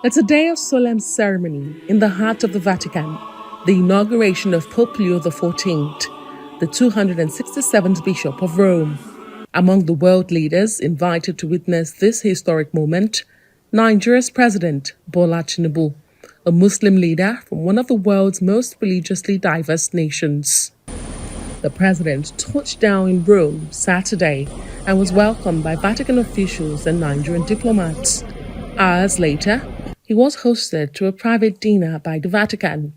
It's a day of solemn ceremony in the heart of the Vatican, the inauguration of Pope Leo XIV, the 267th Bishop of Rome. Among the world leaders invited to witness this historic moment, Nigeria's President, Bola Tinibu, a Muslim leader from one of the world's most religiously diverse nations. The president touched down in Rome Saturday and was welcomed by Vatican officials and Nigerian diplomats. Hours later, he was hosted to a private dinner by the Vatican.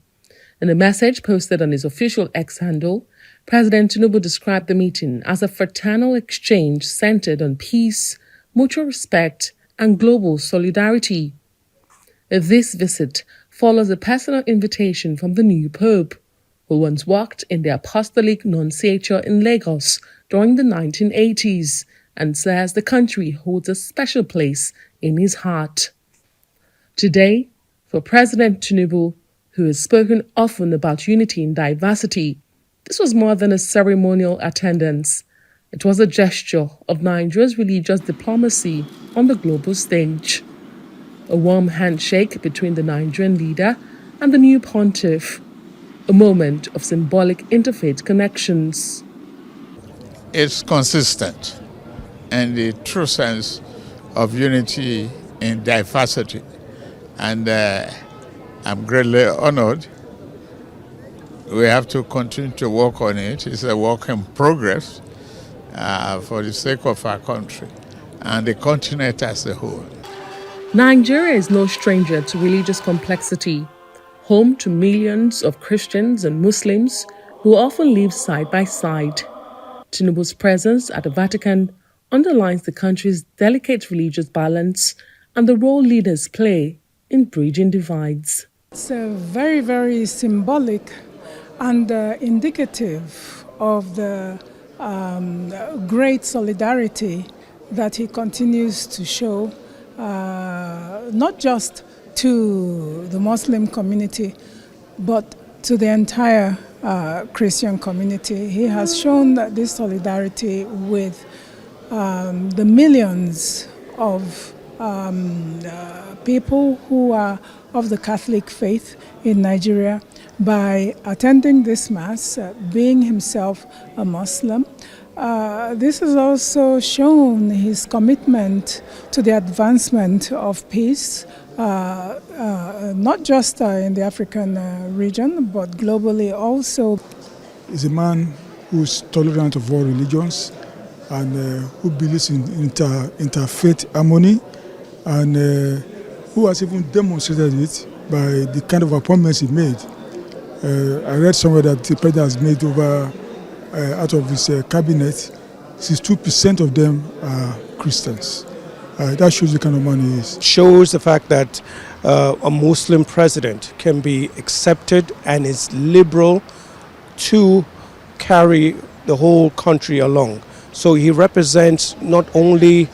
In a message posted on his official X handle, President Tinibu described the meeting as a fraternal exchange centered on peace, mutual respect, and global solidarity. This visit follows a personal invitation from the new Pope, who once worked in the Apostolic Nunciature in Lagos during the 1980s and says the country holds a special place in his heart. Today, for President Tinibu, who has spoken often about unity in diversity, this was more than a ceremonial attendance. It was a gesture of Nigeria's religious diplomacy on the global stage. A warm handshake between the Nigerian leader and the new pontiff, a moment of symbolic interfaith connections. It's consistent and the true sense of unity in diversity. And I'm greatly honored. We have to continue to work on it. It's a work in progress for the sake of our country and the continent as a whole. Nigeria is no stranger to religious complexity, home to millions of Christians and Muslims who often live side by side. Tinibu's presence at the Vatican underlines the country's delicate religious balance and the role leaders play in bridging divides. It's very, very symbolic and indicative of the great solidarity that he continues to show, not just to the Muslim community, but to the entire Christian community. He has shown this solidarity with the millions of people who are of the Catholic faith in Nigeria by attending this Mass, being himself a Muslim. This has also shown his commitment to the advancement of peace, not just in the African region, but globally also. He's a man who's tolerant of all religions and who believes in interfaith harmony, and who has even demonstrated it by the kind of appointments he made. I read somewhere that the president has made over, out of his cabinet, 62% of them are Christians. That shows the kind of man he is. Shows the fact that a Muslim president can be accepted and is liberal to carry the whole country along. So he represents not only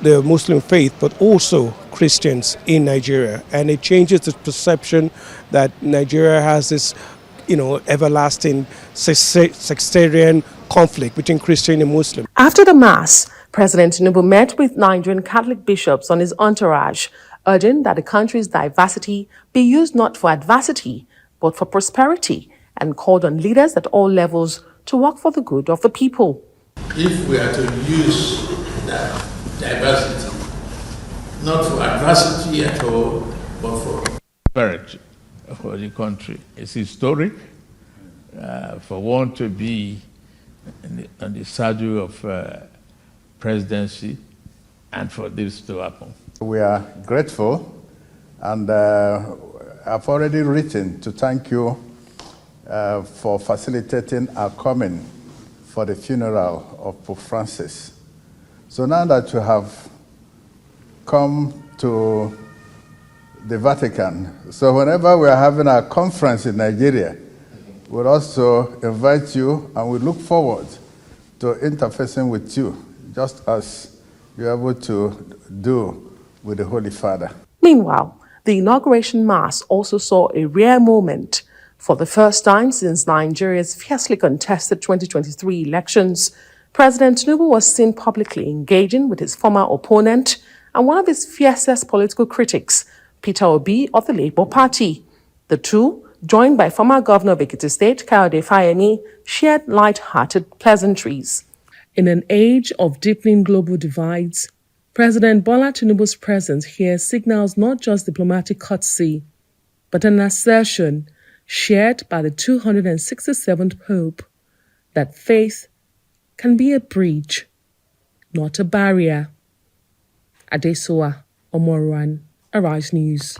the Muslim faith, but also Christians in Nigeria. And it changes the perception that Nigeria has this, everlasting sectarian conflict between Christian and Muslim. After the Mass, President Tinibu met with Nigerian Catholic bishops on his entourage, urging that the country's diversity be used not for adversity, but for prosperity, and called on leaders at all levels to work for the good of the people. If we are to use that diversity, not for adversity at all, but for prosperity for the country, it's historic for one to be on the saddle of presidency and for this to happen. We are grateful, and I've already written to thank you for facilitating our coming for the funeral of Pope Francis. So now that you have come to the Vatican, so whenever we are having our conference in Nigeria, we'll also invite you, and we look forward to interfacing with you, just as you're able to do with the Holy Father. Meanwhile, the inauguration Mass also saw a rare moment. For the first time since Nigeria's fiercely contested 2023 elections, President Tinibu was seen publicly engaging with his former opponent and one of his fiercest political critics, Peter Obi of the Labour Party. The two, joined by former Governor of Ekiti State, Kayode Fayemi, shared light-hearted pleasantries. In an age of deepening global divides, President Bola Tinubu's presence here signals not just diplomatic courtesy, but an assertion shared by the 267th Pope that faith can be a bridge, not a barrier. Adesoa Omoruan, Arise News.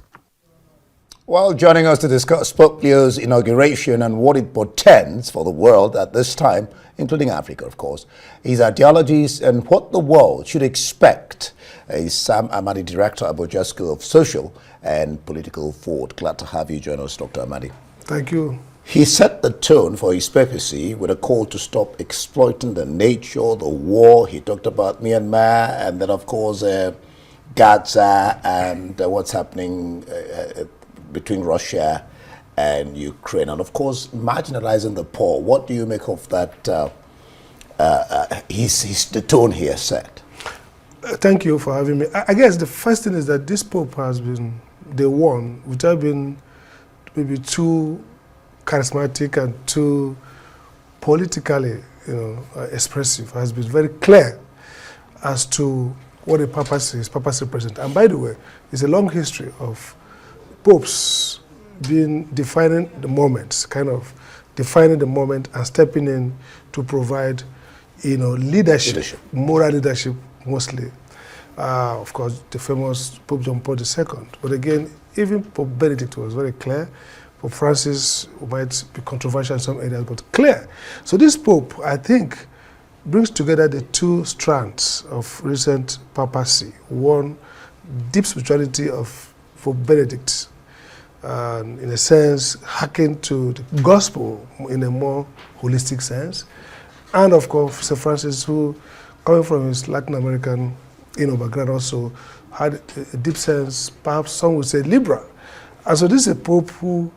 Well, joining us to discuss Pope Leo's inauguration and what it portends for the world at this time, including Africa, of course, his ideologies and what the world should expect, is Sam Amadi, Director, Abuja School of Social and Political Thought. Glad to have you join us, Dr. Amadi. Thank you. He set the tone for his papacy with a call to stop exploiting the nature, the war. He talked about Myanmar and then, of course, Gaza and what's happening between Russia and Ukraine, and of course marginalizing the poor. What do you make of that? The tone he has set. Thank you for having me. I guess the first thing is that this Pope has been the one, without being maybe too charismatic and too politically, expressive, has been very clear as to what the papacy represents. And by the way, it's a long history of popes being defining the moments, kind of defining the moment and stepping in to provide, leadership, moral leadership mostly. Of course, the famous Pope John Paul II. But again, even Pope Benedict was very clear. Pope Francis might be controversial in some areas, but clear. So this Pope, I think, brings together the two strands of recent papacy. One, deep spirituality of Pope Benedict, in a sense, hacking to the gospel in a more holistic sense. And of course, St. Francis, who, coming from his Latin American background, also had a deep sense, perhaps some would say liberal. And so this is a Pope who,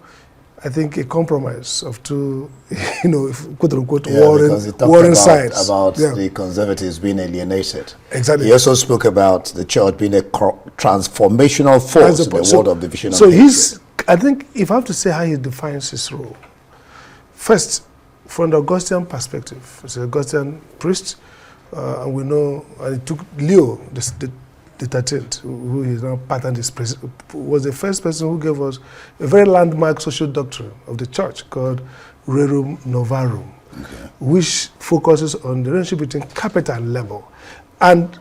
I think, a compromise of two, quote unquote, warring sides. About the conservatives being alienated. Exactly. He also spoke about the church being a transformational force in the world of division. So I think, if I have to say how he defines his role, first, from the Augustine perspective, he's an Augustine priest, and we know, and it took Leo, the 13th, who is now patterned this was the first person who gave us a very landmark social doctrine of the church called Rerum Novarum, which focuses on the relationship between capital and labor and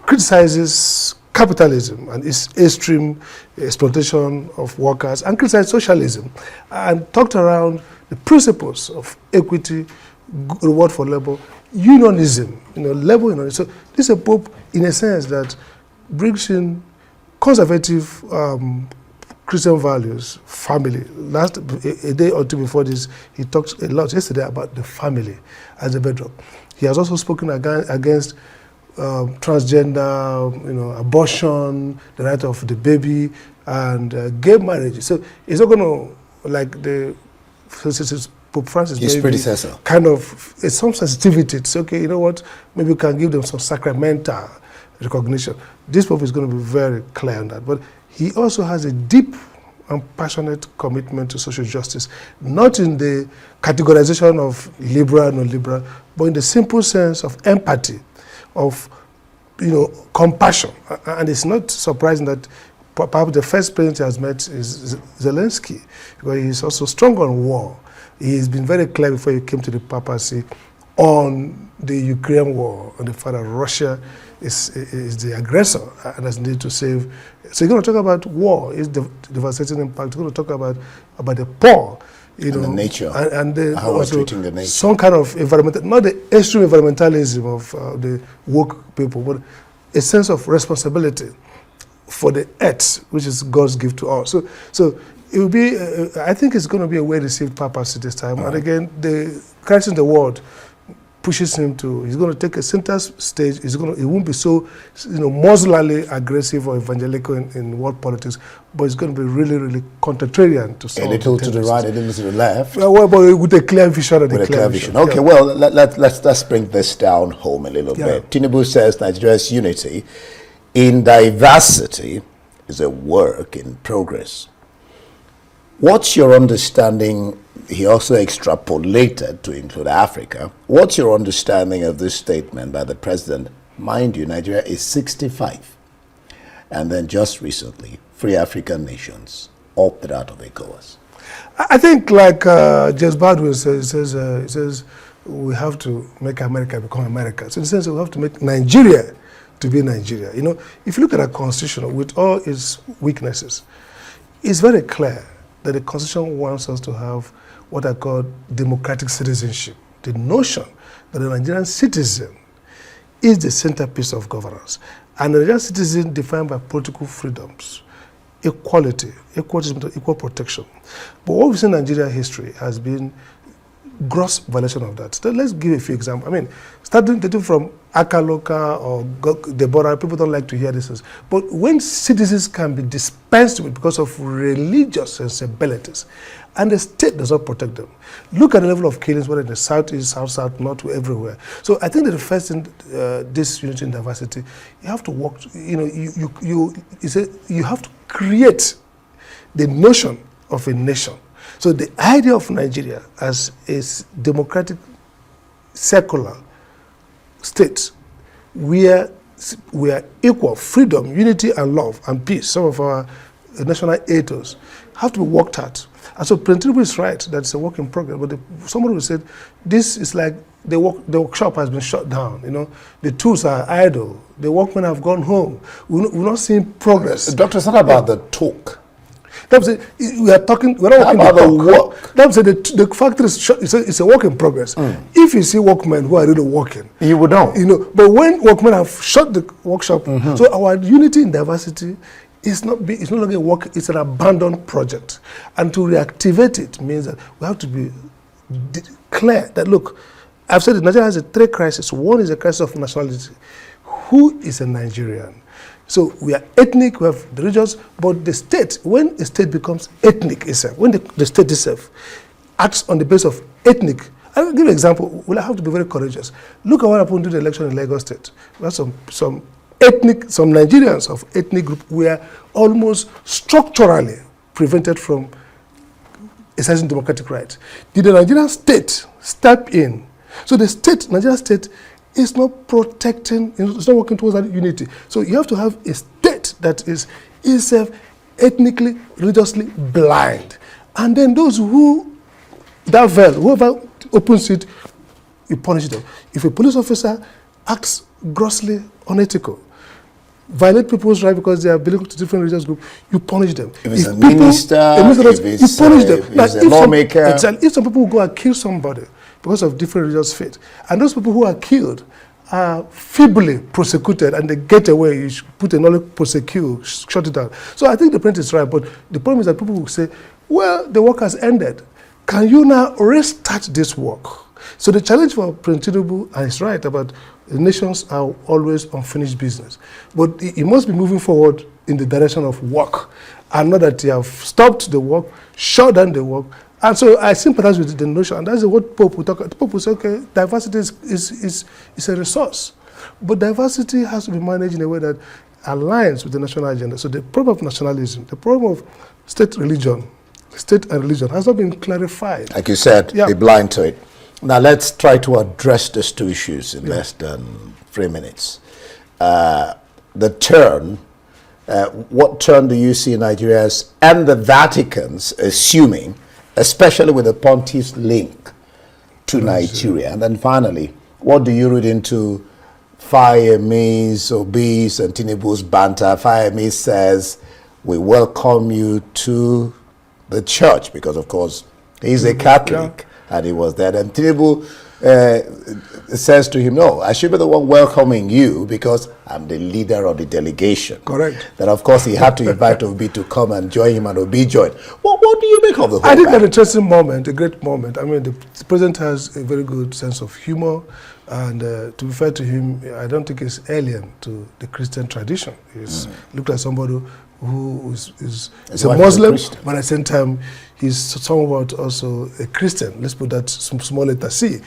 criticizes capitalism and its extreme exploitation of workers, and criticized socialism, and talked around the principles of equity, reward for labor, unionism, labor unionism. So this is a Pope, in a sense, that brings in conservative Christian values, family. A day or two before this, he talked a lot yesterday about the family as a bedrock. He has also spoken against transgender, abortion, the right of the baby, and gay marriage. So he's not going to, like Pope Francis, his predecessor, kind of, it's some sensitivity. It's okay, you know what, maybe we can give them some sacramental recognition. This Pope is going to be very clear on that. But he also has a deep and passionate commitment to social justice, not in the categorization of liberal, non-liberal, but in the simple sense of empathy, of compassion. And it's not surprising that perhaps the first president he has met is Zelensky, because he's also strong on war. He's been very clear before he came to the papacy on the Ukraine war, on the fact that Russia is the aggressor and has needed to save. So you're going to talk about war, its devastating impact. You're going to talk about the poor, and the nature, and how we're treating the nature. Some kind of environmental, not the extreme environmentalism of the woke people, but a sense of responsibility for the earth, which is God's gift to us. So it will be, I think it's going to be a well-received papacy this time. And again, the crisis in the world pushes him to, he's going to take a center stage. He won't be so, muscularly aggressive or evangelical in world politics, but it's going to be really, really contrarian to some. A little to the right, a little to the left. Well, but with a clear vision. With a clear vision. Okay, well, let's bring this down home a little bit. Tinibu says Nigeria's unity in diversity is a work in progress. What's your understanding? He also extrapolated to include Africa. What's your understanding of this statement by the president? Mind you, Nigeria is 65. And then just recently, free African nations opted out of ECOWAS. I think, like Jess Baldwin says, he says we have to make America become America. So in the sense, we have to make Nigeria to be Nigeria. You know, if you look at our constitution with all its weaknesses, it's very clear that the constitution wants us to have what I call democratic citizenship. The notion that a Nigerian citizen is the centerpiece of governance. And a Nigerian citizen defined by political freedoms, equality, equal protection. But what we've seen in Nigeria history has been gross violation of that. So let's give a few examples. I mean, starting from Akaloka or Deborah, people don't like to hear this. But when citizens can be dispensed with because of religious sensibilities, and the state does not protect them. Look at the level of killings, whether in the southeast, south, north, everywhere. So I think that the first thing, this unity and diversity, you have to work. You know, you have to create the notion of a nation. So the idea of Nigeria as a democratic, secular state where we are equal, freedom, unity, and love, and peace, some of our national ethos, have to be worked at. And so President Tinibu is right that it's a work in progress. But somebody will say, this is like the workshop has been shut down. You know, the tools are idle. The workmen have gone home. We're not seeing progress. Doctor, it's not about the talk. That was we are talking. We're not working about the work. That was the factory is shut. It's a work in progress. If you see workmen who are really working, you would know. You know, but when workmen have shut the workshop, so our unity in diversity is no longer a work. It's an abandoned project, and to reactivate it means that we have to be clear that look. I've said that Nigeria has three crises. One is a crisis of nationality. Who is a Nigerian? So we are ethnic, we have religious, but the state, when a state becomes ethnic itself, when the state itself acts on the basis of ethnic, I'll give you an example. We'll have to be very courageous. Look at what happened to the election in Lagos State. We have some Nigerians of ethnic group were almost structurally prevented from exercising democratic rights. Did the Nigerian state step in? So the state, Nigerian state, is not protecting, it's not working towards that unity. So you have to have a state that is itself ethnically, religiously blind. And then those who, whoever opens it, you punish them. If a police officer acts grossly unethical, violate people's rights because they are belonging to different religious groups, you punish them. If it's a minister, you punish them. If it's a lawmaker. If some people go and kill somebody because of different religious faith, and those people who are killed are feebly prosecuted and they get away, you should put another prosecute, shut it down. So I think the point is right, but the problem is that people will say, well, the work has ended. Can you now restart this work? So the challenge for President Tinibu, and he's right about the nations are always unfinished business, but it must be moving forward in the direction of work, and not that you have stopped the work, shut down the work. And so I sympathize with the notion, and that's what Pope will talk about. Pope will say, okay, diversity is a resource, but diversity has to be managed in a way that aligns with the national agenda. So the problem of nationalism, the problem of state and religion has not been clarified. Like you said, be blind to it. Now let's try to address these two issues in less than 3 minutes. The turn, what turn do you see Nigeria's and the Vatican's assuming, especially with the Pontiff's link to Nigeria? And then finally, what do you read into Fayemi's, Obi's, and Tinibu's banter? Fayemi says, we welcome you to the church, because of course he's a Catholic and he was there. And Tinibu says to him, no, I should be the one welcoming you because I'm the leader of the delegation. Correct. Then of course he had to invite Obi to come and join him, and Obi joined. What do you make of the whole I think an interesting moment, a great moment. I mean, the president has a very good sense of humor, and to be fair to him, I don't think he's alien to the Christian tradition. He's looked at somebody who is a Muslim, but at the same time, he's somewhat also a Christian. Let's put that small letter C.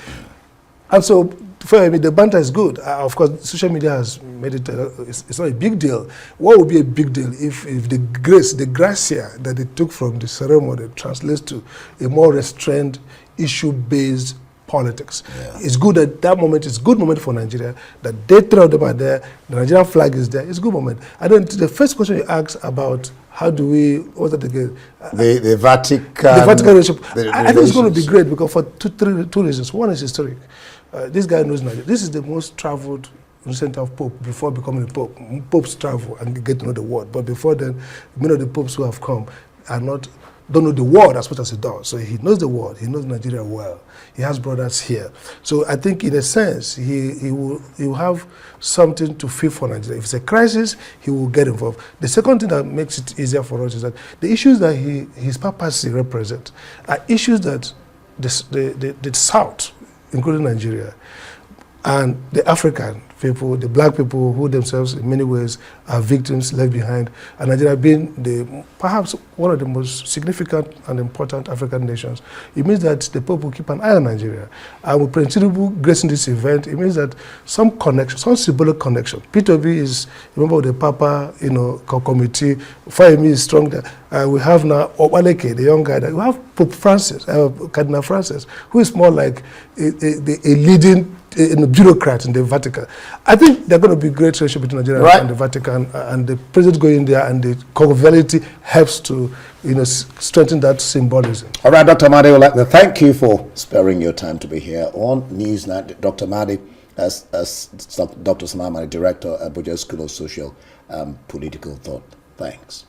And so, for me, the banter is good. Of course, social media has made it, it's not a big deal. What would be a big deal if the grace, the gracia that they took from the ceremony translates to a more restrained, issue-based politics. Yeah. It's good at that moment, it's a good moment for Nigeria, that they three of them are there, the Nigerian flag is there, it's a good moment. And then the first question you asked about how do we, what's that again? The Vatican. The Vatican relationship. I think it's going to be great because for two reasons. One is historic. This guy knows Nigeria. This is the most traveled center of Pope before becoming a Pope. Popes travel and get to know the world. But before then, many of the popes who have come don't know the world as much as he does. So he knows the world. He knows Nigeria well. He has brothers here. So I think in a sense, he will have something to feel for Nigeria. If it's a crisis, he will get involved. The second thing that makes it easier for us is that the issues that his papacy represent are issues that the South, including Nigeria, and the African people, the black people who themselves in many ways are victims left behind, and Nigeria being perhaps one of the most significant and important African nations, it means that the Pope will keep an eye on Nigeria. And with Prince Tinibu gracing this event, it means that some connection, some symbolic connection. P2B is a member of the Papa, committee. Fayemi is strong there. We have now Obaleke, the young guy. We have Pope Francis, Cardinal Francis, who is more like a leading bureaucrat in the Vatican. I think they're going to be a great relationship between Nigeria and the Vatican, and the president going there and the conviviality helps to strengthen that symbolism. All right, Dr. Amadi, I would like to thank you for sparing your time to be here on Newsnight. Dr. Amadi, as Dr. Amadi, Director at Abuja School of Social and Political Thought. Thanks.